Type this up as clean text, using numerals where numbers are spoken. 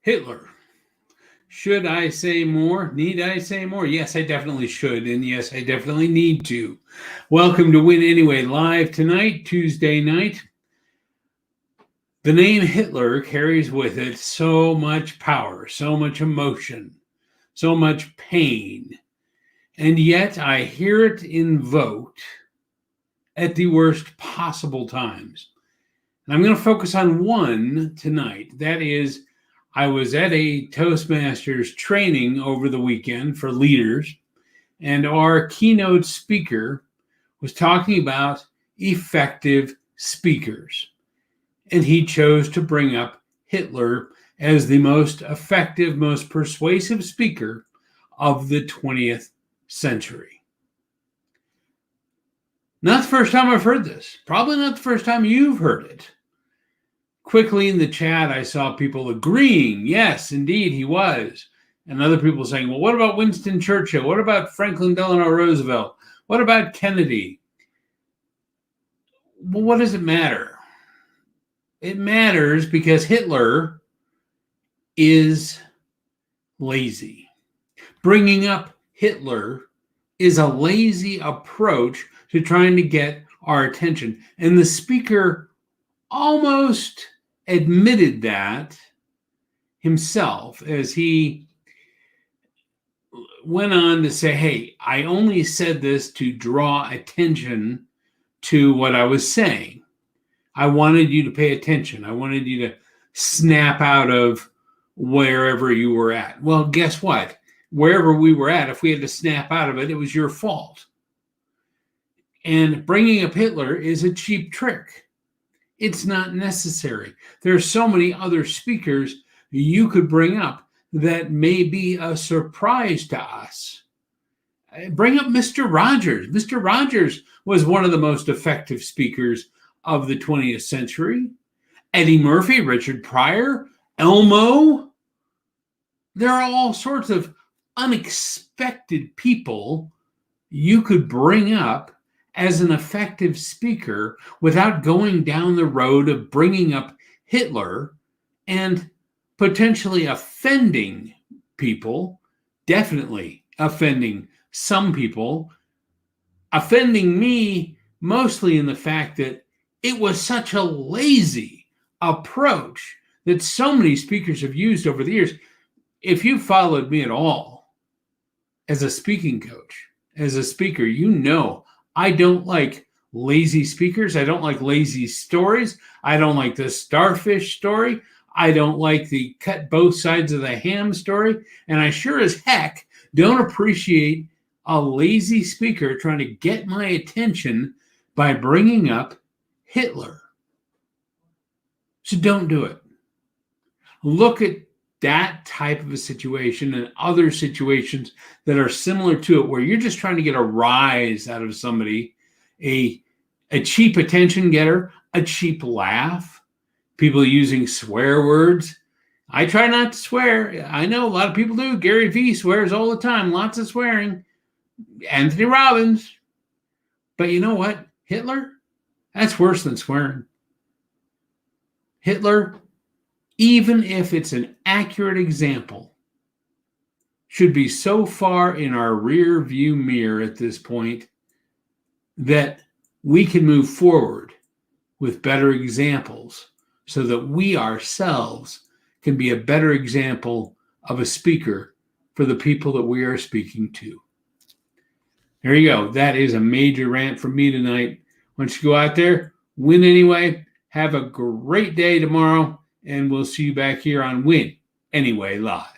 Hitler. Should I say more? Need I say more? Yes, I definitely should. And yes, I definitely need to. Welcome to Win Anyway Live tonight, Tuesday night. The name Hitler carries with it so much power, so much emotion, so much pain. And yet I hear it invoked at the worst possible times. And I'm going to focus on one tonight. That is, I was at a Toastmasters training over the weekend for leaders, and our keynote speaker was talking about effective speakers. And he chose to bring up Hitler as the most effective, most persuasive speaker of the 20th century. Not the first time I've heard this. Probably not the first time you've heard it. Quickly in the chat, I saw people agreeing, yes, indeed, he was. And other people saying, well, what about Winston Churchill? What about Franklin Delano Roosevelt? What about Kennedy? Well, what does it matter? It matters because Hitler is lazy. Bringing up Hitler is a lazy approach to trying to get our attention. And the speaker almost admitted that himself as he went on to say, hey, I only said this to draw attention to what I was saying. I wanted you to pay attention. I wanted you to snap out of wherever you were at. Well, guess what? Wherever we were at, if we had to snap out of it, it was your fault. And bringing up Hitler is a cheap trick. It's not necessary. There are so many other speakers you could bring up that may be a surprise to us. Bring up Mr. Rogers. Mr. Rogers was one of the most effective speakers of the 20th century. Eddie Murphy, Richard Pryor, Elmo. There are all sorts of unexpected people you could bring up as an effective speaker without going down the road of bringing up Hitler and potentially offending people, definitely offending some people, offending me mostly in the fact that it was such a lazy approach that so many speakers have used over the years. If you followed me at all as a speaking coach, as a speaker, you know I don't like lazy speakers. I don't like lazy stories. I don't like the starfish story. I don't like the cut both sides of the ham story. And I sure as heck don't appreciate a lazy speaker trying to get my attention by bringing up Hitler. So don't do it. Look at that type of a situation and other situations that are similar to it, where you're just trying to get a rise out of somebody, a cheap attention getter, a cheap laugh, people using swear words. I try not to swear. I know a lot of people do. Gary Vee swears all the time, lots of swearing. Anthony Robbins. But you know what? Hitler? That's worse than swearing. Hitler, even if it's an accurate example, should be so far in our rear view mirror at this point that we can move forward with better examples so that we ourselves can be a better example of a speaker for the people that we are speaking to. There you go. That is a major rant from me tonight. Why don't you go out there, win anyway, have a great day tomorrow, and we'll see you back here on Win Anyway Live.